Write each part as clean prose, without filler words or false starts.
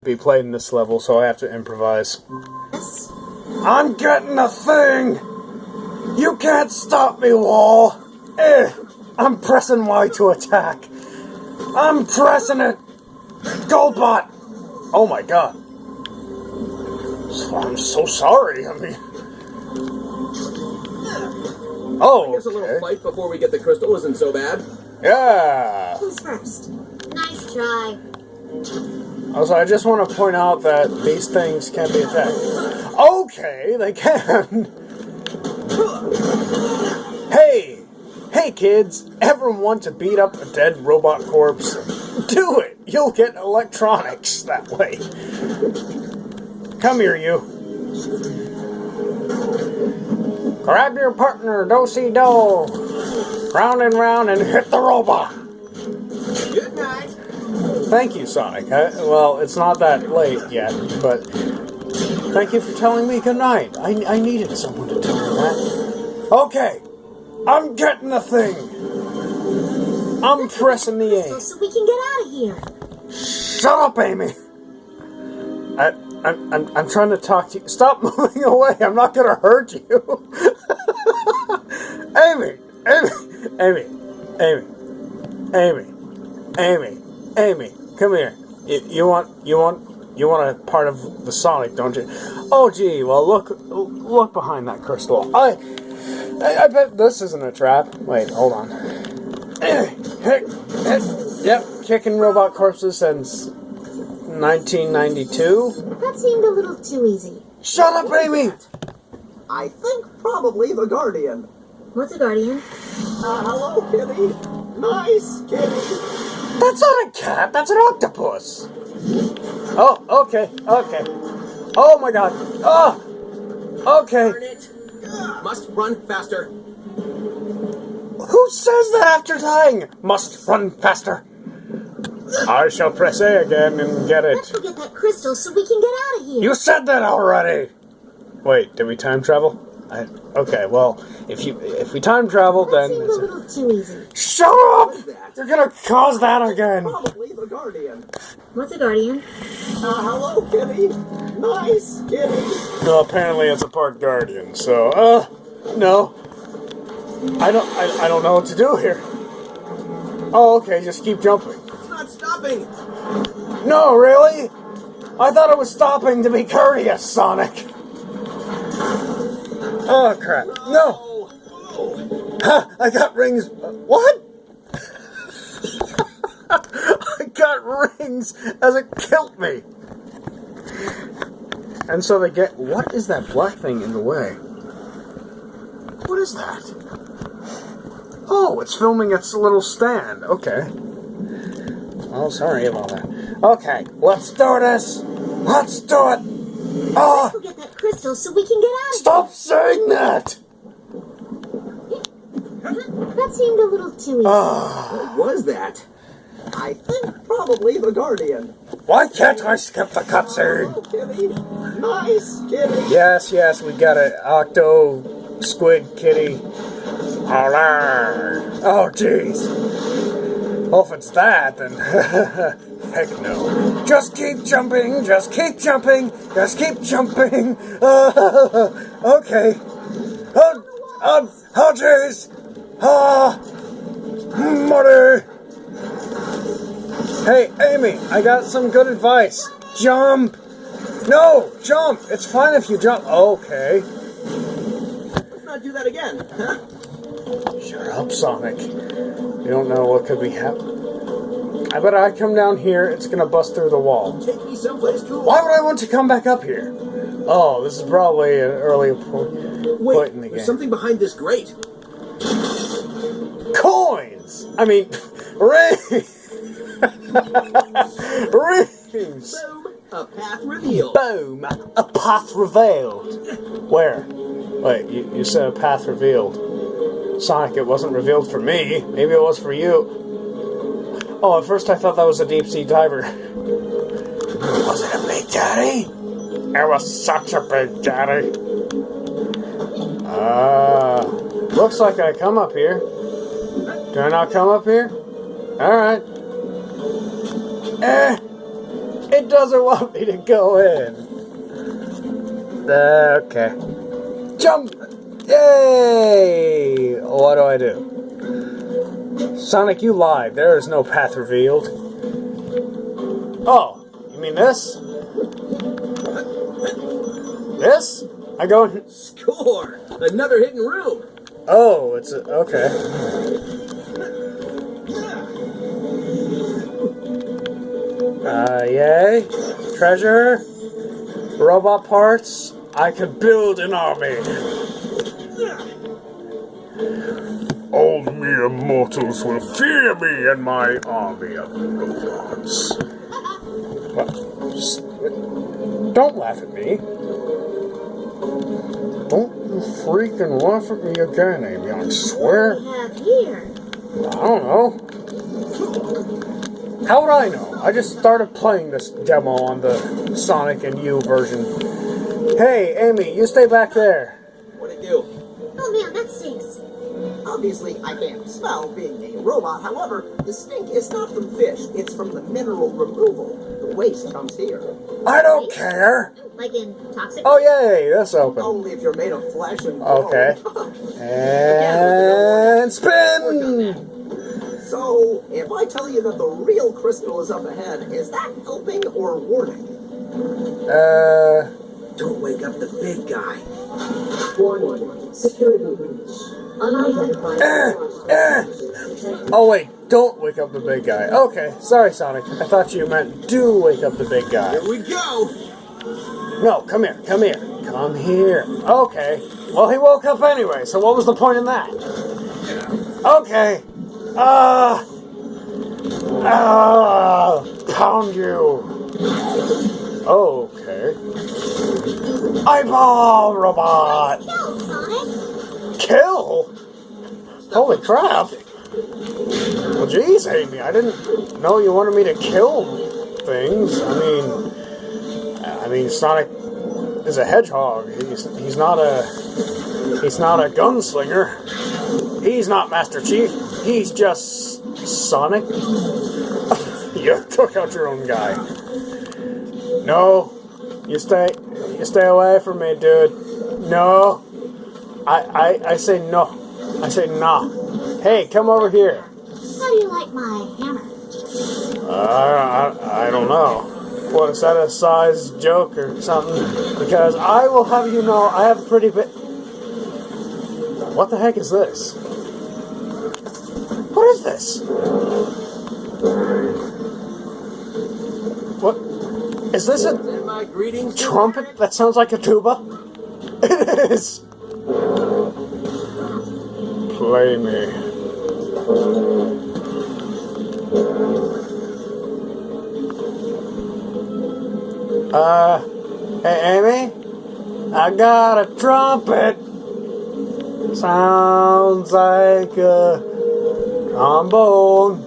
be played in this level, so I have to improvise. I'm getting a thing! You can't stop me, Wall! I'm pressing Y to attack. I'm pressing it! Goldbot! Oh my god. I'm so sorry, I mean... Oh, I guess a little fight before we get the crystal isn't so bad. Yeah! Who's first? Nice try. Also, I just want to point out that these things can be attacked. Okay, they can! Hey! Hey kids! Ever want to beat up a dead robot corpse? Do it! You'll get electronics that way. Come here, you. Grab your partner, do-si-do. Round and round and hit the robot. Good night. Thank you, Sonic. Well, it's not that late yet, but thank you for telling me goodnight. I needed someone to tell me that. Okay, I'm getting the thing. I'm pressing the A. So we can get out of here. Shut up, Amy. I'm trying to talk to you. Stop moving away. I'm not gonna hurt you. Amy, Amy, come here. You want a part of the Sonic, don't you? Oh, gee. Well, look behind that crystal. I bet this isn't a trap. Wait, hold on. Yep, kicking robot corpses since 1992. That seemed a little too easy. Shut up, Amy! I think probably the Guardian. What's a guardian? Hello, kitty. Nice kitty. That's not a cat, that's an octopus! Oh, okay. Oh my god. Oh! Okay. Darn it. Must run faster. Who says that after dying? Must run faster. I shall press A again and get Let's it. go get that crystal so we can get out of here. You said that already! Wait, did we time travel? Okay, well, if we time travel, That then... seemed a little too easy. Shut up! You're gonna cause that again! Probably the Guardian. What's a guardian? Hello, kitty. Nice kitty. No, apparently it's a part guardian, so, no. I don't know what to do here. Oh, okay, just keep jumping. It's not stopping. No, really? I thought it was stopping to be courteous, Sonic. Oh, crap. No! Ha! I got rings. What? I got rings as it killed me. And so they get... What is that black thing in the way? What is that? Oh, it's filming its little stand. Okay. Oh, sorry about that. Okay, let's do this. Let's do it. Let's go get that crystal so we can get out of Stop saying that. here. That seemed a little too easy. What was that? I think probably the Guardian. Why can't I skip the cutscene? Hello, kitty. Nice kitty. Yes, we got it. Octo, Squid, Kitty. Oh, jeez. Well, if it's that, then heck no. Just keep jumping, just keep jumping, just keep jumping. Okay. Oh, jeez. Money. Hey, Amy, I got some good advice. Jump. No, jump. It's fine if you jump. Okay. Let's not do that again, huh? Shut up, Sonic. You don't know what could be happening. I bet I come down here, it's gonna bust through the wall. Take me someplace cool. Why would I want to come back up here? Oh, this is probably an earlier point in the Wait, game. there's something behind this grate. Coins! I mean, rings! Rings! Boom, a path revealed. Boom! A path revealed. Where? Wait, you said a path revealed. Sonic, it wasn't revealed for me. Maybe it was for you. Oh, at first I thought that was a deep-sea diver. Was it a Big Daddy? It was such a Big Daddy. Looks like I come up here. Do I not come up here? Alright. It doesn't want me to go in. Okay. Jump! Yay! What do I do? Sonic, you lied. There is no path revealed. Oh, you mean this? This? I go in... Score! Another hidden room! Oh, it's a... Okay. Yay. Treasure. Robot parts. I could build an army. All mere mortals will fear me and my army of robots. What? Just... Don't laugh at me. Don't you freaking laugh at me again, Amy, I swear. What do we have here? I don't know. How would I know? I just started playing this demo on the Sonic and You version. Hey, Amy, you stay back there. What'd it do? Oh man, that stinks. Obviously, I can't smell being a robot. However, the stink is not from fish. It's from the mineral removal. The waste comes here. I don't care. Like in toxic? Oh, yay, that's open. Only if you're made of flesh and bone. Okay. And spin! So, if I tell you that the real crystal is up ahead, is that helping or warning? Don't wake up the big guy. Warning. Security breach. Unidentified. Oh, wait, don't wake up the big guy. Okay, sorry, Sonic. I thought you meant do wake up the big guy. Here we go! No, come here, come here. Come here. Okay. Well, he woke up anyway, so what was the point in that? Okay. Pound you. Okay. Eyeball robot. Kill, Sonic. Kill? Holy crap. Well, geez, Amy, I didn't know you wanted me to kill things. I mean, Sonic is a hedgehog. He's not a gunslinger. He's not Master Chief. He's just Sonic. You took out your own guy. No, you stay away from me, dude. No, I say no. I say nah. Hey, come over here. How do you like my hammer? I don't know. What, is that a size joke or something? Because I will have you know, I have a pretty bit... What the heck is this? What is this? What? Is this a My greetings. trumpet that sounds like a tuba? It is! Play me. Hey, Amy? I got a trumpet. Sounds like a trombone.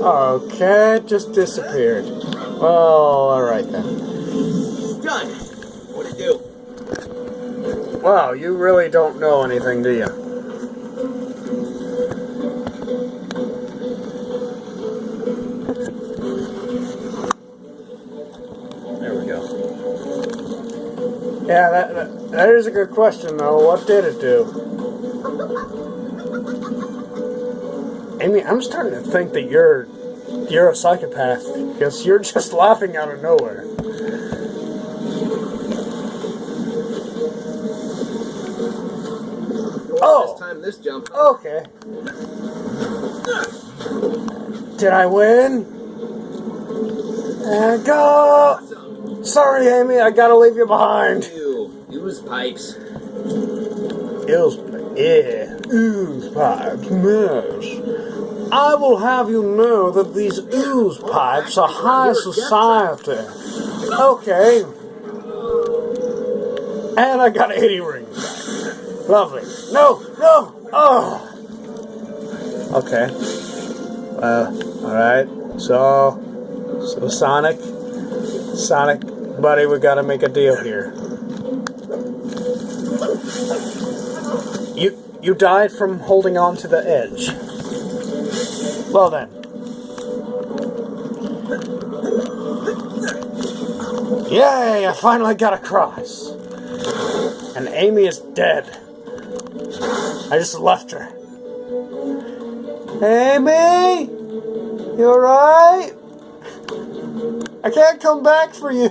Okay, it just disappeared. Well, alright then. Done. What'd it do? Wow, you really don't know anything, do you? There we go. Yeah, that is a good question, though. What did it do? Amy, I'm starting to think that you're a psychopath, because you're just laughing out of nowhere. Oh! This time, this jump. Okay. Did I win? And go! Sorry, Amy, I gotta leave you behind. Use pipes. Ooze pipes, yes. I will have you know that these ooze pipes are high society. Okay. And I got 80 rings. Lovely. No! Oh! Okay. Alright. So Sonic, buddy, we gotta make a deal here. You died from holding on to the edge. Well then. Yay, I finally got across. And Amy is dead. I just left her. Amy? You alright? I can't come back for you.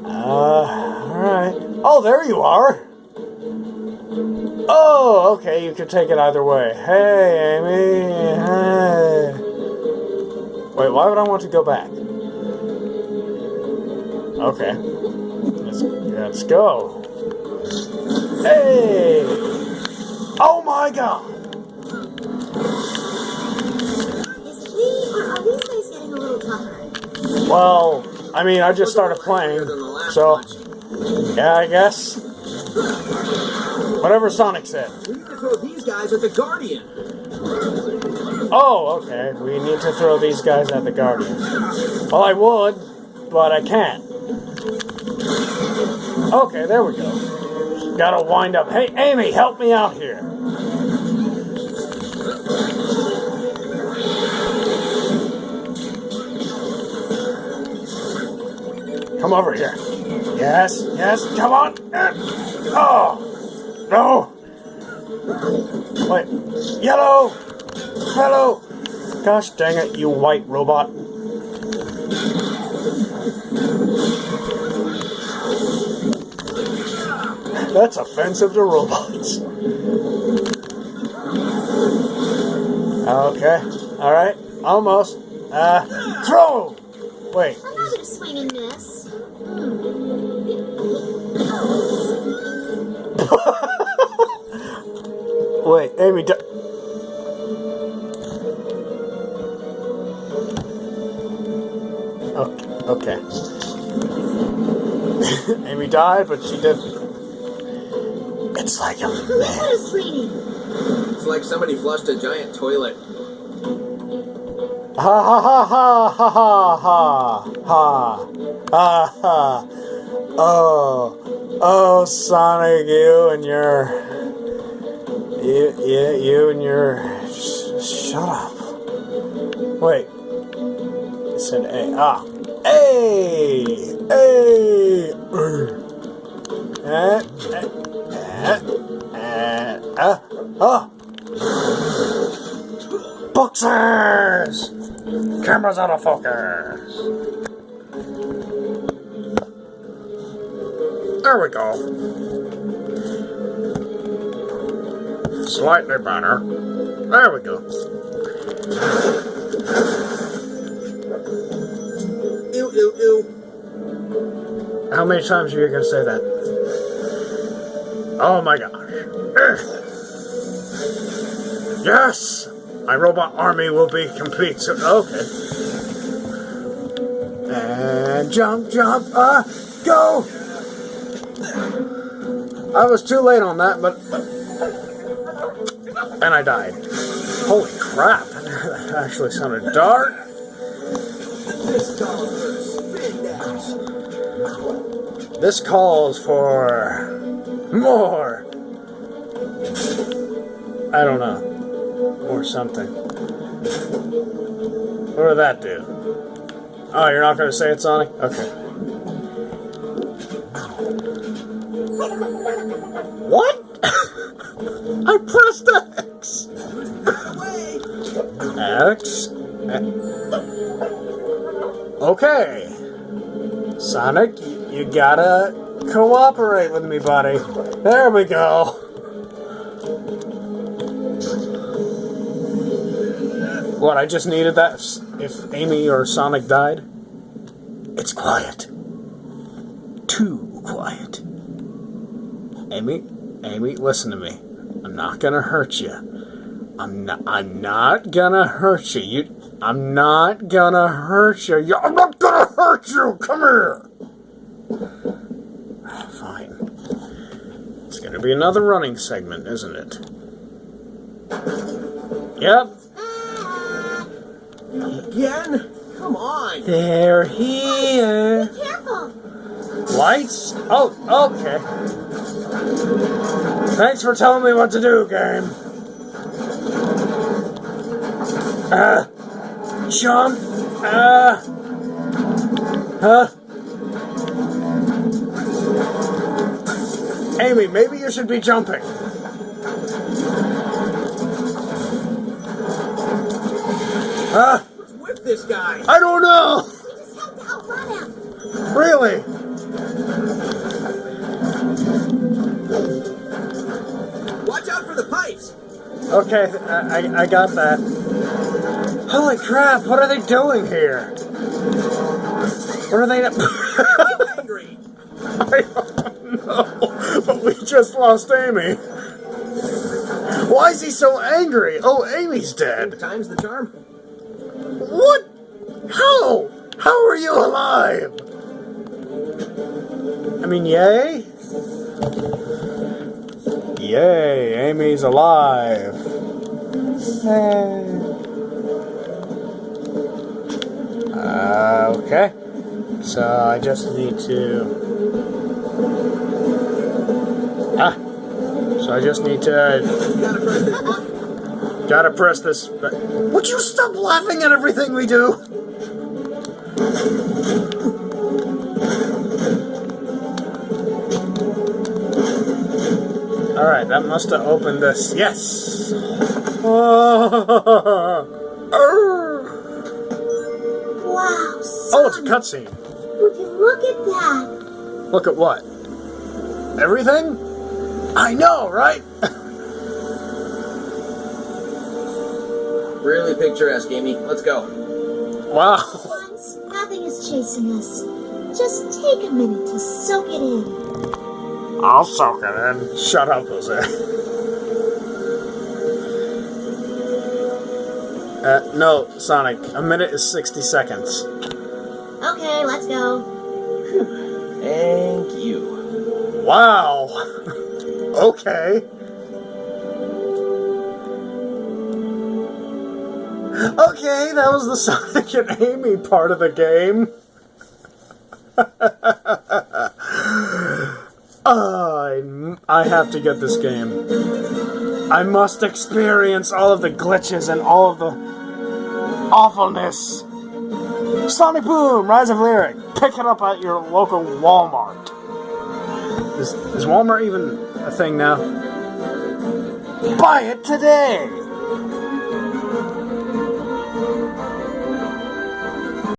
Alright. Oh, there you are. Oh, okay, you can take it either way. Hey, Amy. Hey. Wait, why would I want to go back? Okay. Let's go. Hey! Oh my god! Is it me, or are these guys getting a little tougher? Well, I mean, I just started playing, so yeah, I guess. Whatever Sonic said. We need to throw these guys at the Guardian. Oh, okay. We need to throw these guys at the Guardian. Well, I would, but I can't. Okay, there we go. Gotta wind up. Hey, Amy, help me out here. Come over here. Yes, come on. Oh, no. Wait, yellow, fellow. Gosh dang it, you white robot. That's offensive to robots. Okay, alright, almost. Throw! Wait. I'm not gonna swing and miss. Wait, Amy, okay. Amy died, but she did. It's like a What mess. is raining? It's like somebody flushed a giant toilet. Ha ha ha ha ha ha ha ha ha. Oh, Sonic, you and your shut up. Wait, it's an A. A. Boxers! Camera's out of focus. There we go. Slightly better. There we go. Ew, ew, ew. How many times are you going to say that? Oh my gosh. Yes! My robot army will be complete soon. Okay. And jump, go! I was too late on that, but... And I died. Holy crap. That actually sounded dark. This calls for... more. I don't know. Or something. What did that do? Oh, you're not going to say it, Sonic? Okay. What? I pressed X. X. Okay. Sonic, you gotta cooperate with me, buddy. There we go. What, I just needed that if Amy or Sonic died? It's quiet. Too quiet. Amy, listen to me. I'm not gonna hurt you. I'm not gonna hurt you. I'm not gonna hurt you. I'm not gonna hurt you. Come here. Fine. It's gonna be another running segment, isn't it? Yep. Again? Come on. They're here. Be careful. Lights? Oh, okay. Thanks for telling me what to do, game. jump? Huh? Amy, maybe you should be jumping. Huh? What's with this guy? I don't know. We just have to outrun him. Really? Watch out for the pipes. Okay, I got that. Holy crap, what are they doing here? What are they... Angry. I don't know, but we just lost Amy. Why is he so angry? Oh, Amy's dead. Time's the charm. What? How? How are you alive? I mean, yay? Yay, Amy's alive. Hey. Okay. So I just need to... So I just need to... Gotta press this... Would you stop laughing at everything we do? Alright, that must have opened this. Yes! Wow, Oh, it's a Sonic. cutscene. Would you look at that? Look at what? Everything? I know, right? Really picturesque, Amy. Let's go. Wow. Once, nothing is chasing us. Just take a minute to soak it in. I'll soak it in. Shut up, Jose. No, Sonic. A minute is 60 seconds. Okay, let's go. Thank you. Wow. Okay. Okay, that was the Sonic and Amy part of the game. I have to get this game. I must experience all of the glitches and all of the awfulness. Sonic Boom, Rise of Lyric. Pick it up at your local Walmart. Is Walmart even a thing now? Buy it today!